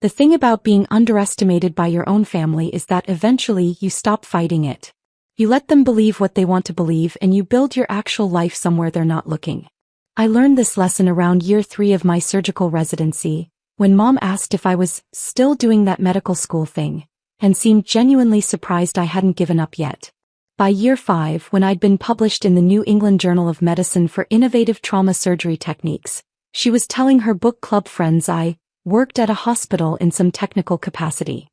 The thing about being underestimated by your own family is that eventually you stop fighting it. You let them believe what they want to believe and you build your actual life somewhere they're not looking. I learned this lesson around year 3 of my surgical residency, when Mom asked if I was still doing that medical school thing, and seemed genuinely surprised I hadn't given up yet. By year 5, when I'd been published in the New England Journal of Medicine for innovative trauma surgery techniques, she was telling her book club friends I worked at a hospital in some technical capacity.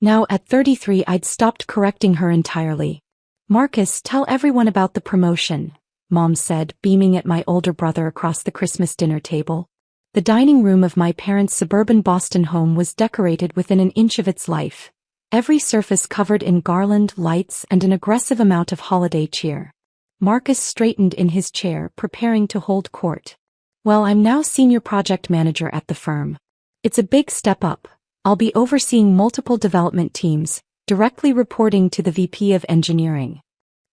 Now at 33 I'd stopped correcting her entirely. "Marcus, tell everyone about the promotion," Mom said, beaming at my older brother across the Christmas dinner table. The dining room of my parents' suburban Boston home was decorated within an inch of its life, every surface covered in garland, lights, and an aggressive amount of holiday cheer. Marcus straightened in his chair, preparing to hold court. "Well, I'm now senior project manager at the firm. It's a big step up. I'll be overseeing multiple development teams, directly reporting to the VP of engineering."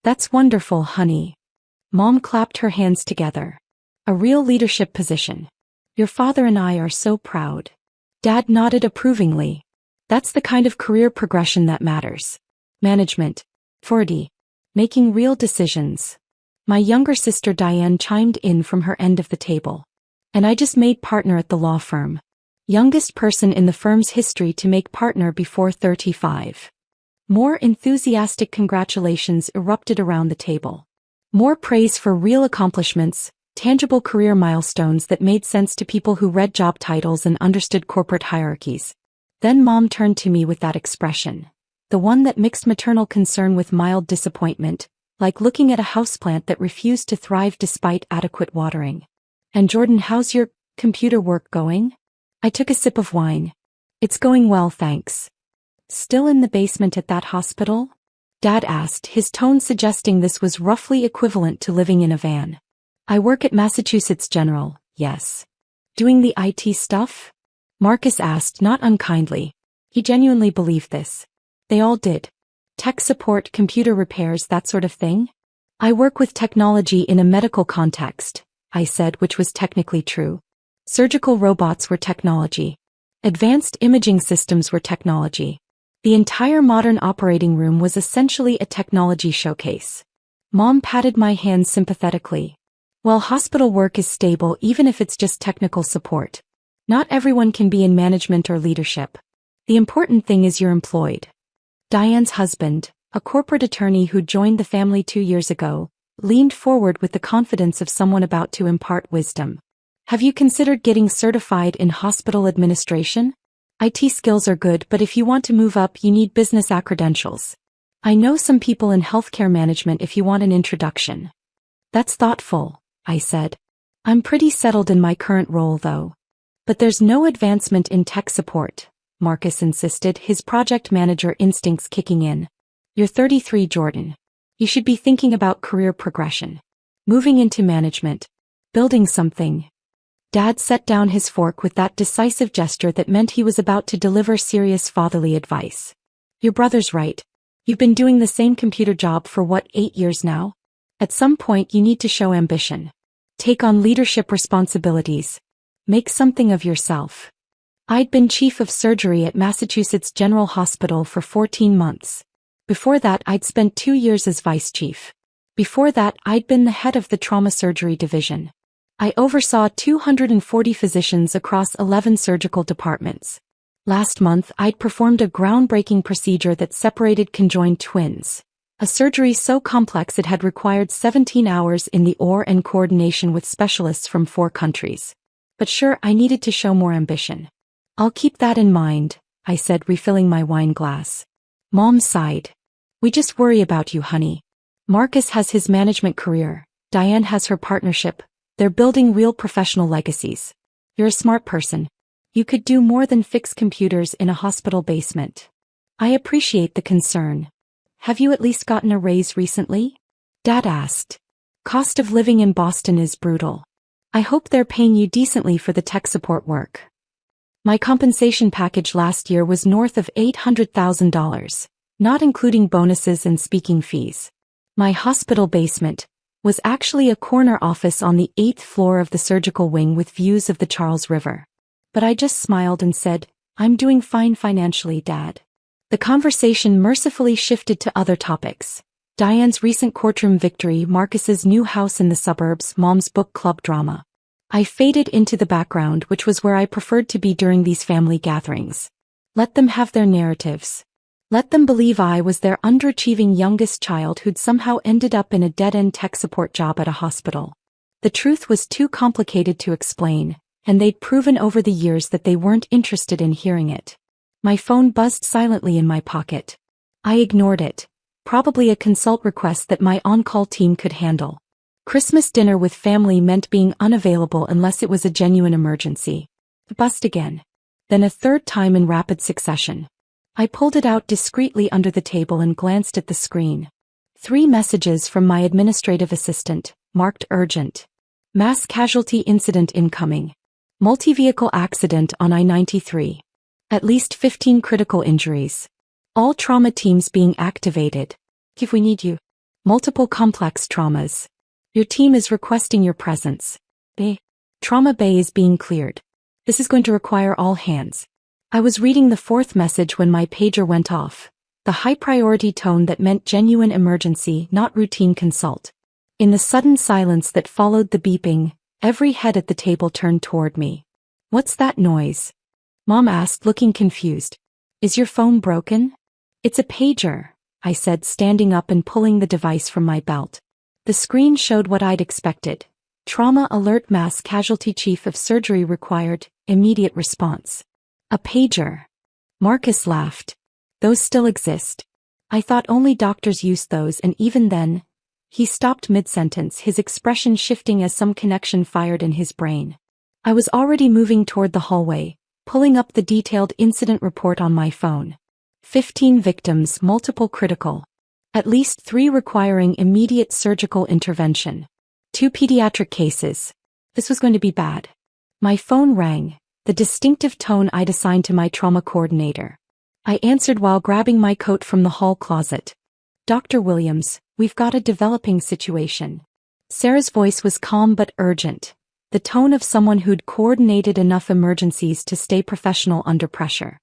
"That's wonderful, honey." Mom clapped her hands together. "A real leadership position. Your father and I are so proud." Dad nodded approvingly. "That's the kind of career progression that matters. Management. 40. Making real decisions." My younger sister Diane chimed in from her end of the table. "And I just made partner at the law firm. Youngest person in the firm's history to make partner before 35. More enthusiastic congratulations erupted around the table. More praise for real accomplishments, tangible career milestones that made sense to people who read job titles and understood corporate hierarchies. Then Mom turned to me with that expression, the one that mixed maternal concern with mild disappointment, like looking at a houseplant that refused to thrive despite adequate watering. "And Jordan, how's your computer work going?" I took a sip of wine. "It's going well, thanks." "Still in the basement at that hospital?" Dad asked, his tone suggesting this was roughly equivalent to living in a van. "I work at Massachusetts General, yes." "Doing the IT stuff?" Marcus asked, not unkindly. He genuinely believed this. They all did. "Tech support, computer repairs, that sort of thing?" "I work with technology in a medical context," I said, which was technically true. Surgical robots were technology. Advanced imaging systems were technology. The entire modern operating room was essentially a technology showcase. Mom patted my hand sympathetically. "Well, hospital work is stable even if it's just technical support. Not everyone can be in management or leadership. The important thing is you're employed." Diane's husband, a corporate attorney who joined the family 2 years ago, leaned forward with the confidence of someone about to impart wisdom. "Have you considered getting certified in hospital administration? IT skills are good, but if you want to move up you need business credentials. I know some people in healthcare management if you want an introduction." "That's thoughtful," I said. "I'm pretty settled in my current role though." "But there's no advancement in tech support," Marcus insisted, his project manager instincts kicking in. "You're 33, Jordan. You should be thinking about career progression. Moving into management. Building something." Dad set down his fork with that decisive gesture that meant he was about to deliver serious fatherly advice. "Your brother's right. You've been doing the same computer job for 8 years now? At some point you need to show ambition. Take on leadership responsibilities. Make something of yourself." I'd been chief of surgery at Massachusetts General Hospital for 14 months. Before that I'd spent 2 years as vice chief. Before that I'd been the head of the trauma surgery division. I oversaw 240 physicians across 11 surgical departments. Last month I'd performed a groundbreaking procedure that separated conjoined twins. A surgery so complex it had required 17 hours in the OR and coordination with specialists from 4 countries. But sure, I needed to show more ambition. "I'll keep that in mind," I said, refilling my wine glass. Mom sighed. "We just worry about you, honey. Marcus has his management career. Diane has her partnership. They're building real professional legacies. You're a smart person. You could do more than fix computers in a hospital basement." "I appreciate the concern. Have you at least gotten a raise recently?" Dad asked. "Cost of living in Boston is brutal. I hope they're paying you decently for the tech support work." My compensation package last year was north of $800,000, not including bonuses and speaking fees. My hospital basement was actually a corner office on the 8th floor of the surgical wing with views of the Charles River. But I just smiled and said, I'm doing fine financially, Dad. The conversation mercifully shifted to other topics. Diane's recent courtroom victory, Marcus's new house in the suburbs, Mom's book club drama. I faded into the background, which was where I preferred to be during these family gatherings. Let them have their narratives. Let them believe I was their underachieving youngest child who'd somehow ended up in a dead-end tech support job at a hospital. The truth was too complicated to explain, and they'd proven over the years that they weren't interested in hearing it. My phone buzzed silently in my pocket. I ignored it. Probably a consult request that my on-call team could handle. Christmas dinner with family meant being unavailable unless it was a genuine emergency. Bust again. Then a third time in rapid succession. I pulled it out discreetly under the table and glanced at the screen. 3 messages from my administrative assistant, marked urgent. Mass casualty incident incoming. Multi-vehicle accident on I-93. At least 15 critical injuries. All trauma teams being activated. If we need you. Multiple complex traumas. Your team is requesting your presence. Trauma bay is being cleared. This is going to require all hands. I was reading the 4th message when my pager went off. The high-priority tone that meant genuine emergency, not routine consult. In the sudden silence that followed the beeping, every head at the table turned toward me. What's that noise? Mom asked, looking confused. Is your phone broken? It's a pager, I said, standing up and pulling the device from my belt. The screen showed what I'd expected. Trauma alert, mass casualty, chief of surgery required, immediate response. A pager. Marcus laughed. Those still exist. I thought only doctors used those, and even then. He stopped mid-sentence, his expression shifting as some connection fired in his brain. I was already moving toward the hallway, pulling up the detailed incident report on my phone. 15 victims, multiple critical. At least 3 requiring immediate surgical intervention. 2 pediatric cases. This was going to be bad. My phone rang, the distinctive tone I'd assigned to my trauma coordinator. I answered while grabbing my coat from the hall closet. Dr. Williams, we've got a developing situation. Sarah's voice was calm but urgent, the tone of someone who'd coordinated enough emergencies to stay professional under pressure.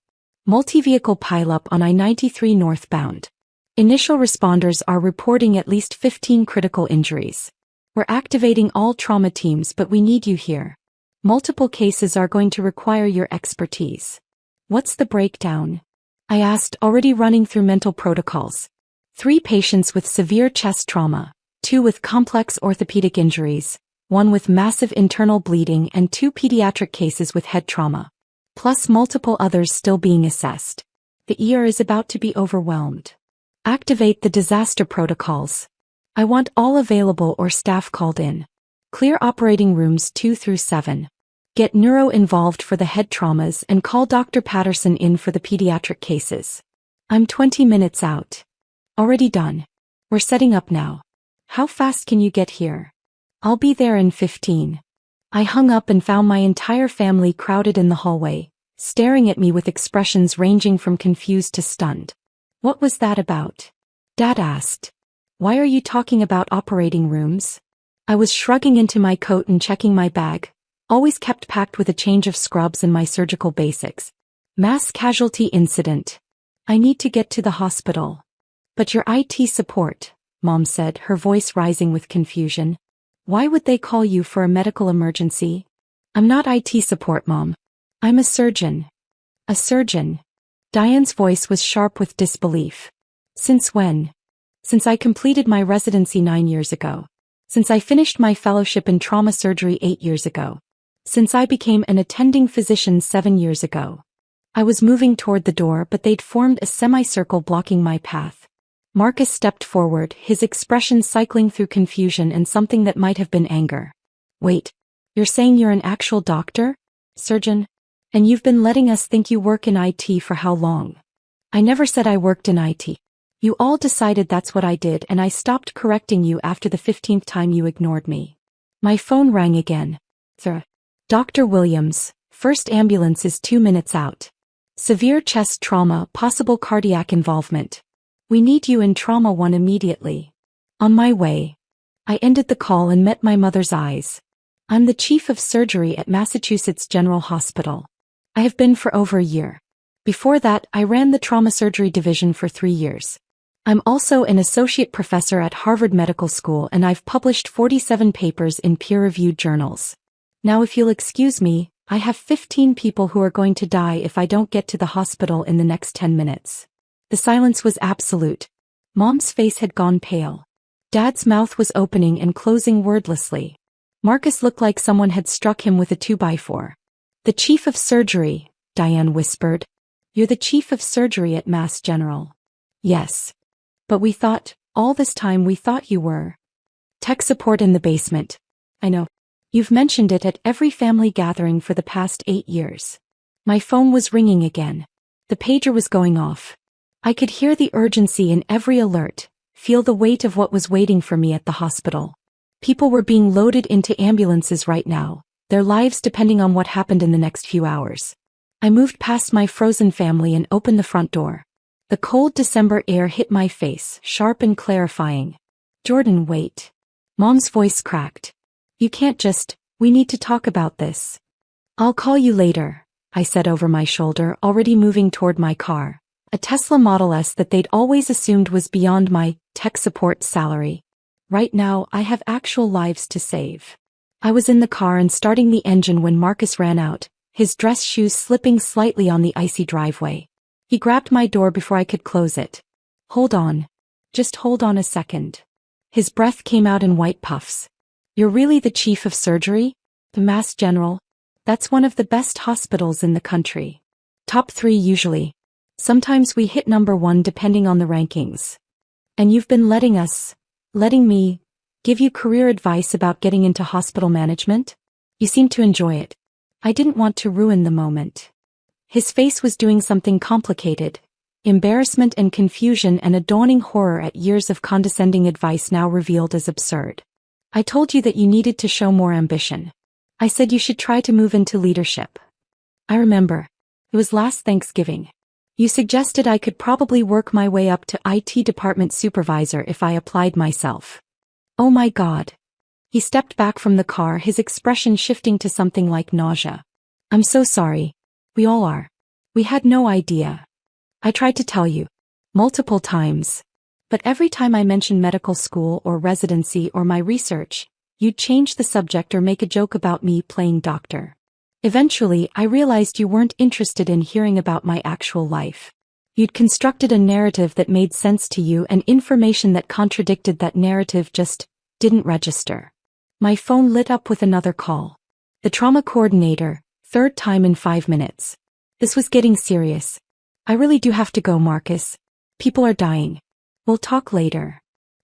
Multi-vehicle pileup on I-93 northbound. Initial responders are reporting at least 15 critical injuries. We're activating all trauma teams, but we need you here. Multiple cases are going to require your expertise. What's the breakdown? I asked, already running through mental protocols. 3 patients with severe chest trauma, 2 with complex orthopedic injuries, 1 with massive internal bleeding, and 2 pediatric cases with head trauma. Plus multiple others still being assessed. The ER is about to be overwhelmed. Activate the disaster protocols. I want all available or staff called in. Clear operating rooms 2 through 7. Get neuro involved for the head traumas and call Dr. Patterson in for the pediatric cases. I'm 20 minutes out. Already done. We're setting up now. How fast can you get here? I'll be there in 15. I hung up and found my entire family crowded in the hallway, staring at me with expressions ranging from confused to stunned. What was that about? Dad asked. Why are you talking about operating rooms? I was shrugging into my coat and checking my bag, always kept packed with a change of scrubs and my surgical basics. Mass casualty incident. I need to get to the hospital. But your IT support, Mom said, her voice rising with confusion. Why would they call you for a medical emergency? I'm not IT support, Mom. I'm a surgeon. A surgeon. Diane's voice was sharp with disbelief. Since when? Since I completed my residency 9 years ago. Since I finished my fellowship in trauma surgery 8 years ago. Since I became an attending physician 7 years ago. I was moving toward the door, but they'd formed a semicircle blocking my path. Marcus stepped forward, his expression cycling through confusion and something that might have been anger. Wait, you're saying you're an actual doctor? Surgeon? And you've been letting us think you work in IT for how long? I never said I worked in IT. You all decided that's what I did, and I stopped correcting you after the 15th time you ignored me. My phone rang again. Dr. Williams, first ambulance is 2 minutes out. Severe chest trauma, possible cardiac involvement. We need you in trauma 1 immediately. On my way. I ended the call and met my mother's eyes. I'm the chief of surgery at Massachusetts General Hospital. I have been for over a year. Before that, I ran the trauma surgery division for 3 years. I'm also an associate professor at Harvard Medical School and I've published 47 papers in peer-reviewed journals. Now if you'll excuse me, I have 15 people who are going to die if I don't get to the hospital in the next 10 minutes. The silence was absolute. Mom's face had gone pale. Dad's mouth was opening and closing wordlessly. Marcus looked like someone had struck him with a 2x4. The chief of surgery, Diane whispered. You're the chief of surgery at Mass General. Yes. But we thought, all this time we thought you were. Tech support in the basement. I know. You've mentioned it at every family gathering for the past 8 years. My phone was ringing again. The pager was going off. I could hear the urgency in every alert, feel the weight of what was waiting for me at the hospital. People were being loaded into ambulances right now, their lives depending on what happened in the next few hours. I moved past my frozen family and opened the front door. The cold December air hit my face, sharp and clarifying. Jordan, wait. Mom's voice cracked. You can't we need to talk about this. I'll call you later, I said over my shoulder, already moving toward my car. A Tesla Model S that they'd always assumed was beyond my tech support salary. Right now, I have actual lives to save. I was in the car and starting the engine when Marcus ran out, his dress shoes slipping slightly on the icy driveway. He grabbed my door before I could close it. Hold on. Just hold on a second. His breath came out in white puffs. You're really the chief of surgery? The Mass General? That's one of the best hospitals in the country. Top 3 usually. Sometimes we hit number 1 depending on the rankings. And you've been letting me, give you career advice about getting into hospital management? You seem to enjoy it. I didn't want to ruin the moment. His face was doing something complicated. Embarrassment and confusion and a dawning horror at years of condescending advice now revealed as absurd. I told you that you needed to show more ambition. I said you should try to move into leadership. I remember. It was last Thanksgiving. You suggested I could probably work my way up to IT department supervisor if I applied myself. Oh my God. He stepped back from the car, his expression shifting to something like nausea. I'm so sorry. We all are. We had no idea. I tried to tell you. Multiple times. But every time I mentioned medical school or residency or my research, you'd change the subject or make a joke about me playing doctor. Eventually, I realized you weren't interested in hearing about my actual life. You'd constructed a narrative that made sense to you and information that contradicted that narrative just didn't register. My phone lit up with another call. The trauma coordinator, 3rd time in 5 minutes. This was getting serious. I really do have to go, Marcus. People are dying. We'll talk later.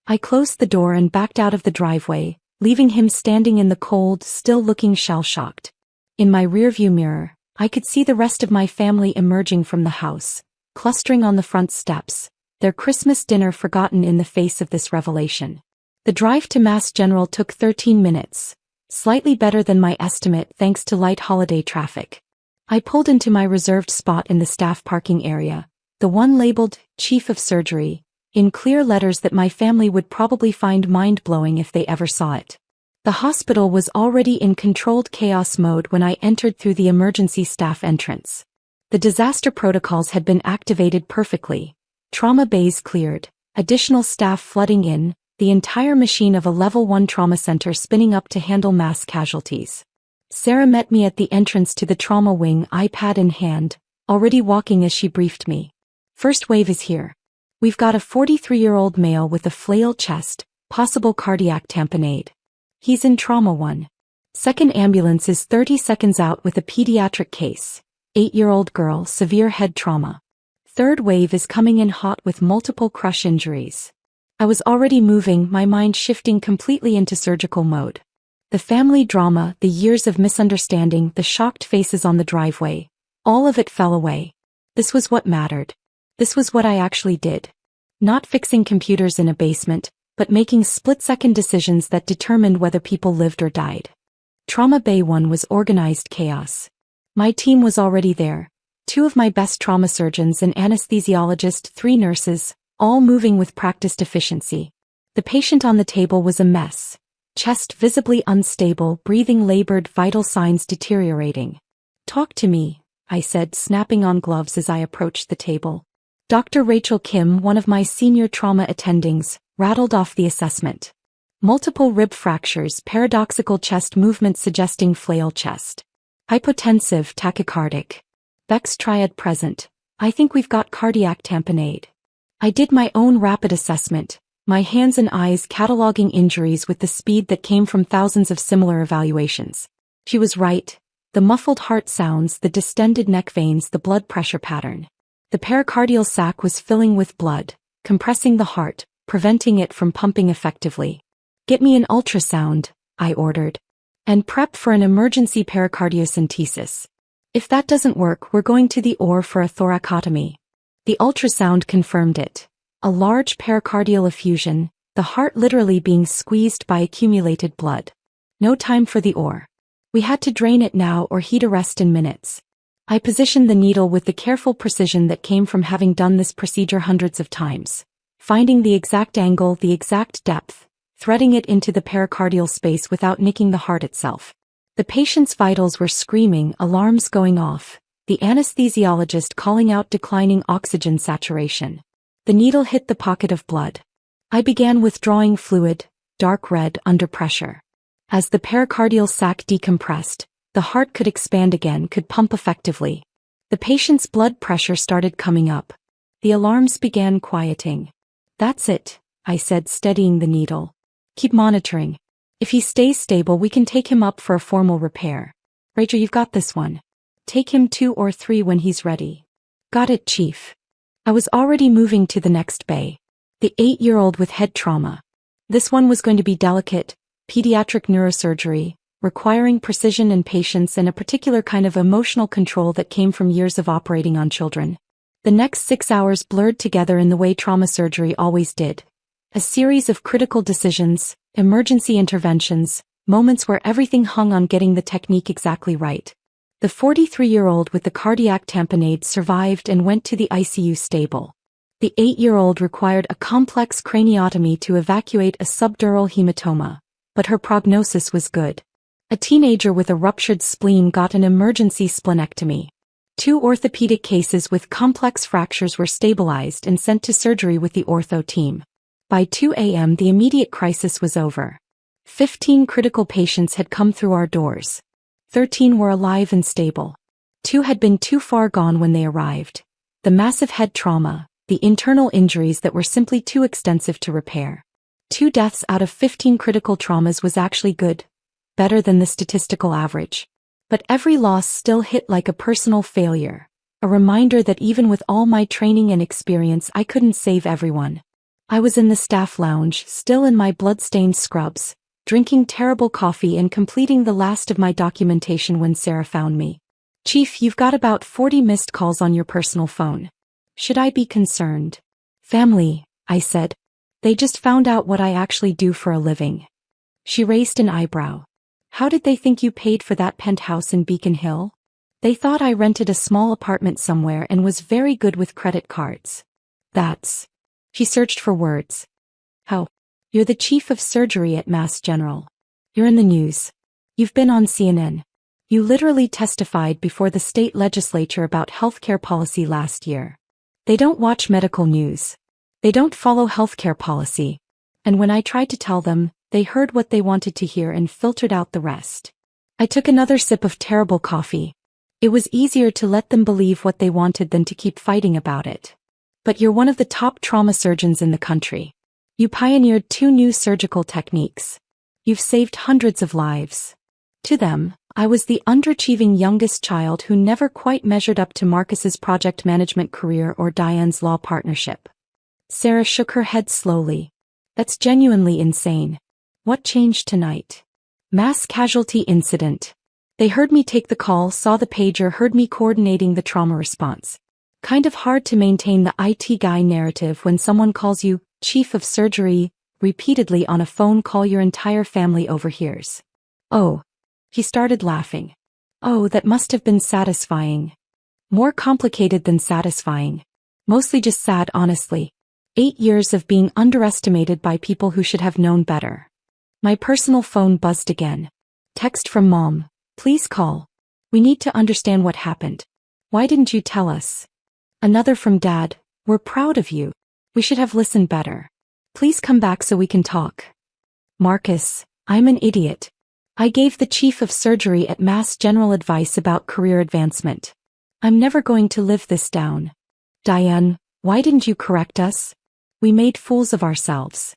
I closed the door and backed out of the driveway, leaving him standing in the cold, still looking shell-shocked. In my rearview mirror, I could see the rest of my family emerging from the house, clustering on the front steps, their Christmas dinner forgotten in the face of this revelation. The drive to Mass General took 13 minutes, slightly better than my estimate thanks to light holiday traffic. I pulled into my reserved spot in the staff parking area, the one labeled Chief of Surgery, in clear letters that my family would probably find mind-blowing if they ever saw it. The hospital was already in controlled chaos mode when I entered through the emergency staff entrance. The disaster protocols had been activated perfectly, trauma bays cleared, additional staff flooding in, the entire machine of a level 1 trauma center spinning up to handle mass casualties. Sarah met me at the entrance to the trauma wing, iPad in hand, already walking as she briefed me. First wave is here. We've got a 43-year-old male with a flail chest, possible cardiac tamponade. He's in trauma 1. Second ambulance is 30 seconds out with a pediatric case, 8-year-old girl, severe head trauma. Third wave is coming in hot with multiple crush injuries. I was already moving, my mind shifting completely into surgical mode. The family drama, the years of misunderstanding, the shocked faces on the driveway, all of it fell away. This was what mattered. This was what I actually did. Not fixing computers in a basement, but making split-second decisions that determined whether people lived or died. Trauma Bay 1 was organized chaos. My team was already there. 2 of my best trauma surgeons, an anesthesiologist, 3 nurses, all moving with practiced efficiency. The patient on the table was a mess. Chest visibly unstable, breathing labored, vital signs deteriorating. Talk to me, I said, snapping on gloves as I approached the table. Dr. Rachel Kim, one of my senior trauma attendings, rattled off the assessment. Multiple rib fractures, paradoxical chest movement suggesting flail chest. Hypotensive, tachycardic. Beck's triad present. I think we've got cardiac tamponade. I did my own rapid assessment, my hands and eyes cataloging injuries with the speed that came from thousands of similar evaluations. She was right. The muffled heart sounds, the distended neck veins, the blood pressure pattern. The pericardial sac was filling with blood, compressing the heart, preventing it from pumping effectively. Get me an ultrasound, I ordered. And prep for an emergency pericardiocentesis. If that doesn't work, we're going to the OR for a thoracotomy. The ultrasound confirmed it. A large pericardial effusion, the heart literally being squeezed by accumulated blood. No time for the OR. We had to drain it now or he'd arrest in minutes. I positioned the needle with the careful precision that came from having done this procedure hundreds of times. Finding the exact angle, the exact depth, threading it into the pericardial space without nicking the heart itself. The patient's vitals were screaming, alarms going off, the anesthesiologist calling out declining oxygen saturation. The needle hit the pocket of blood. I began withdrawing fluid, dark red, under pressure. As the pericardial sac decompressed, the heart could expand again, could pump effectively. The patient's blood pressure started coming up. The alarms began quieting. That's it, I said, steadying the needle. Keep monitoring. If he stays stable, we can take him up for a formal repair. Rachel, you've got this one. Take him 2 or 3 when he's ready. Got it, Chief. I was already moving to the next bay. The 8-year-old with head trauma. This one was going to be delicate, pediatric neurosurgery, requiring precision and patience and a particular kind of emotional control that came from years of operating on children. The next 6 hours blurred together in the way trauma surgery always did. A series of critical decisions, emergency interventions, moments where everything hung on getting the technique exactly right. The 43-year-old with the cardiac tamponade survived and went to the ICU stable. The 8-year-old required a complex craniotomy to evacuate a subdural hematoma, but her prognosis was good. A teenager with a ruptured spleen got an emergency splenectomy. 2 orthopedic cases with complex fractures were stabilized and sent to surgery with the ortho team. By 2 a.m. the immediate crisis was over. 15 critical patients had come through our doors. 13 were alive and stable. 2 had been too far gone when they arrived. The massive head trauma, the internal injuries that were simply too extensive to repair. 2 deaths out of 15 critical traumas was actually good. Better than the statistical average. But every loss still hit like a personal failure. A reminder that even with all my training and experience, I couldn't save everyone. I was in the staff lounge, still in my blood-stained scrubs, drinking terrible coffee and completing the last of my documentation when Sarah found me. Chief, you've got about 40 missed calls on your personal phone. Should I be concerned? Family, I said. They just found out what I actually do for a living. She raised an eyebrow. How did they think you paid for that penthouse in Beacon Hill? They thought I rented a small apartment somewhere and was very good with credit cards. That's... She searched for words. How? You're the chief of surgery at Mass General. You're in the news. You've been on CNN. You literally testified before the state legislature about healthcare policy last year. They don't watch medical news. They don't follow healthcare policy. And when I tried to tell them, they heard what they wanted to hear and filtered out the rest. I took another sip of terrible coffee. It was easier to let them believe what they wanted than to keep fighting about it. But you're one of the top trauma surgeons in the country. You pioneered 2 new surgical techniques. You've saved hundreds of lives. To them, I was the underachieving youngest child who never quite measured up to Marcus's project management career or Diane's law partnership. Sarah shook her head slowly. That's genuinely insane. What changed tonight? Mass casualty incident. They heard me take the call, saw the pager, heard me coordinating the trauma response. Kind of hard to maintain the IT guy narrative when someone calls you chief of surgery repeatedly on a phone call your entire family overhears. Oh. He started laughing. Oh, that must have been satisfying. More complicated than satisfying. Mostly just sad, honestly. 8 years of being underestimated by people who should have known better. My personal phone buzzed again. Text from Mom. Please call. We need to understand what happened. Why didn't you tell us? Another from Dad. We're proud of you. We should have listened better. Please come back so we can talk. Marcus. I'm an idiot. I gave the chief of surgery at Mass General advice about career advancement. I'm never going to live this down. Diane. Why didn't you correct us? We made fools of ourselves.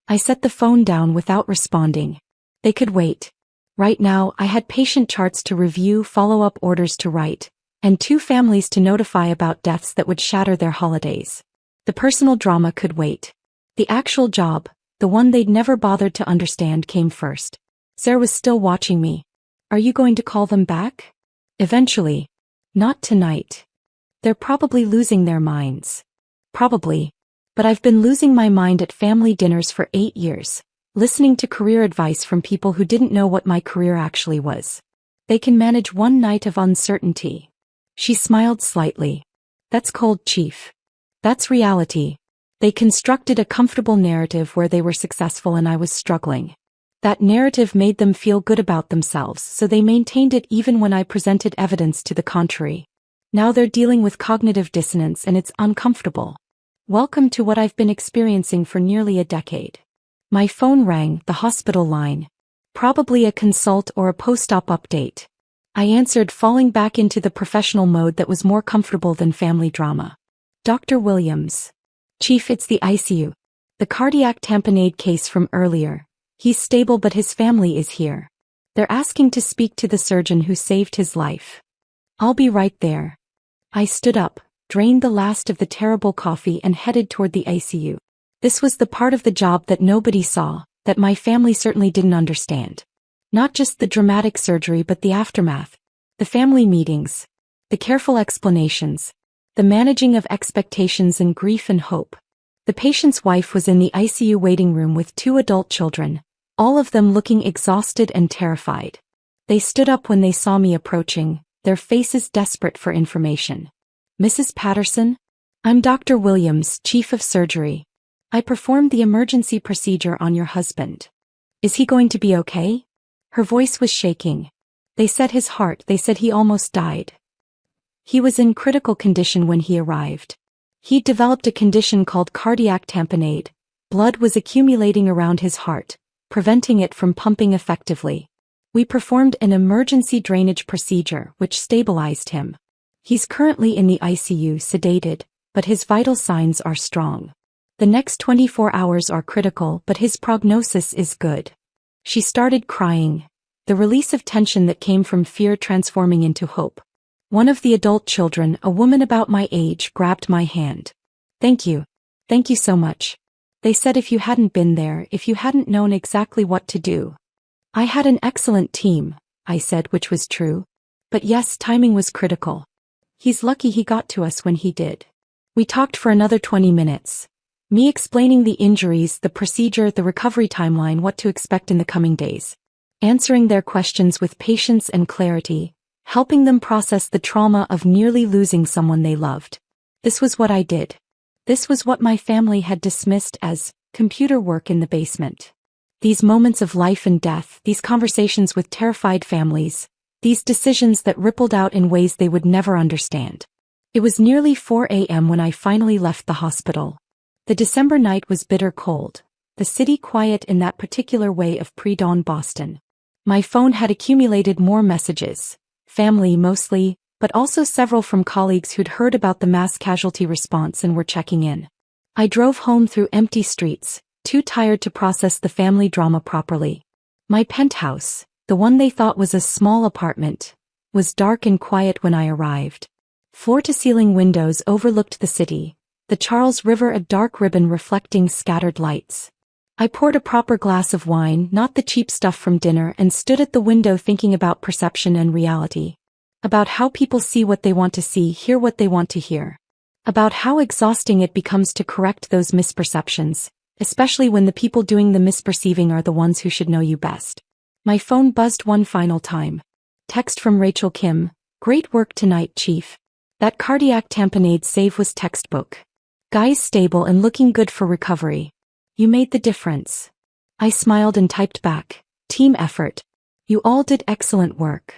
I set the phone down without responding. They could wait. Right now, I had patient charts to review, follow-up orders to write, and 2 families to notify about deaths that would shatter their holidays. The personal drama could wait. The actual job, the one they'd never bothered to understand, came first. Sarah was still watching me. Are you going to call them back? Eventually. Not tonight. They're probably losing their minds. Probably. But I've been losing my mind at family dinners for 8 years, listening to career advice from people who didn't know what my career actually was. They can manage one night of uncertainty. She smiled slightly. That's cold, Chief. That's reality. They constructed a comfortable narrative where they were successful and I was struggling. That narrative made them feel good about themselves, so they maintained it even when I presented evidence to the contrary. Now they're dealing with cognitive dissonance and it's uncomfortable. Welcome to what I've been experiencing for nearly a decade. My phone rang, the hospital line. Probably a consult or a post-op update. I answered, falling back into the professional mode that was more comfortable than family drama. Dr. Williams. Chief, it's the ICU. The cardiac tamponade case from earlier. He's stable but his family is here. They're asking to speak to the surgeon who saved his life. I'll be right there. I stood up, drained the last of the terrible coffee and headed toward the ICU. This was the part of the job that nobody saw, that my family certainly didn't understand. Not just the dramatic surgery but the aftermath. The family meetings. The careful explanations. The managing of expectations and grief and hope. The patient's wife was in the ICU waiting room with 2 adult children, all of them looking exhausted and terrified. They stood up when they saw me approaching, their faces desperate for information. Mrs. Patterson? I'm Dr. Williams, Chief of Surgery. I performed the emergency procedure on your husband. Is he going to be okay? Her voice was shaking. They said his heart, they said he almost died. He was in critical condition when he arrived. He'd developed a condition called cardiac tamponade. Blood was accumulating around his heart, preventing it from pumping effectively. We performed an emergency drainage procedure which stabilized him. He's currently in the ICU sedated, but his vital signs are strong. The next 24 hours are critical but his prognosis is good. She started crying, the release of tension that came from fear transforming into hope. One of the adult children, a woman about my age, grabbed my hand. Thank you. Thank you so much. They said if you hadn't been there, if you hadn't known exactly what to do. I had an excellent team, I said, which was true. But yes, timing was critical. He's lucky he got to us when he did. We talked for another 20 minutes. Me explaining the injuries, the procedure, the recovery timeline, what to expect in the coming days. Answering their questions with patience and clarity, helping them process the trauma of nearly losing someone they loved. This was what I did. This was what my family had dismissed as computer work in the basement. These moments of life and death, these conversations with terrified families, these decisions that rippled out in ways they would never understand. It was nearly 4 a.m. when I finally left the hospital. The December night was bitter cold, the city quiet in that particular way of pre-dawn Boston. My phone had accumulated more messages, family mostly, but also several from colleagues who'd heard about the mass casualty response and were checking in. I drove home through empty streets, too tired to process the family drama properly. My penthouse, the one they thought was a small apartment, was dark and quiet when I arrived. Floor-to-ceiling windows overlooked the city, the Charles River a dark ribbon reflecting scattered lights. I poured a proper glass of wine, not the cheap stuff from dinner, and stood at the window thinking about perception and reality. About how people see what they want to see, hear what they want to hear. About how exhausting it becomes to correct those misperceptions, especially when the people doing the misperceiving are the ones who should know you best. My phone buzzed one final time. Text from Rachel Kim. Great work tonight, Chief. That cardiac tamponade save was textbook. Guy's stable and looking good for recovery. You made the difference. I smiled and typed back. Team effort. You all did excellent work.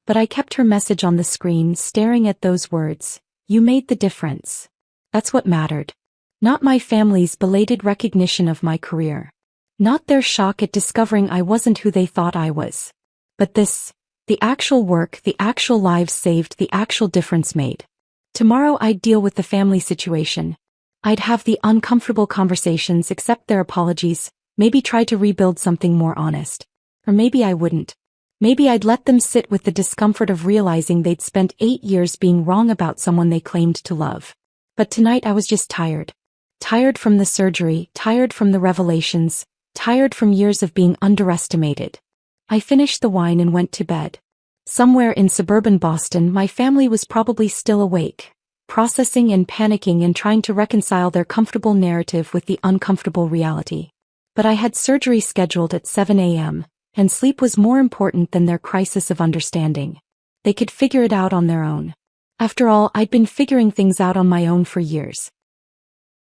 But I kept her message on the screen, staring at those words. You made the difference. That's what mattered. Not my family's belated recognition of my career. Not their shock at discovering I wasn't who they thought I was. But this, the actual work, the actual lives saved, the actual difference made. Tomorrow I'd deal with the family situation. I'd have the uncomfortable conversations, accept their apologies, maybe try to rebuild something more honest. Or maybe I wouldn't. Maybe I'd let them sit with the discomfort of realizing they'd spent 8 years being wrong about someone they claimed to love. But tonight I was just tired. Tired from the surgery, tired from the revelations, tired from years of being underestimated. I finished the wine and went to bed. Somewhere in suburban Boston, my family was probably still awake, processing and panicking and trying to reconcile their comfortable narrative with the uncomfortable reality. But I had surgery scheduled at 7 a.m., and sleep was more important than their crisis of understanding. They could figure it out on their own. After all, I'd been figuring things out on my own for years.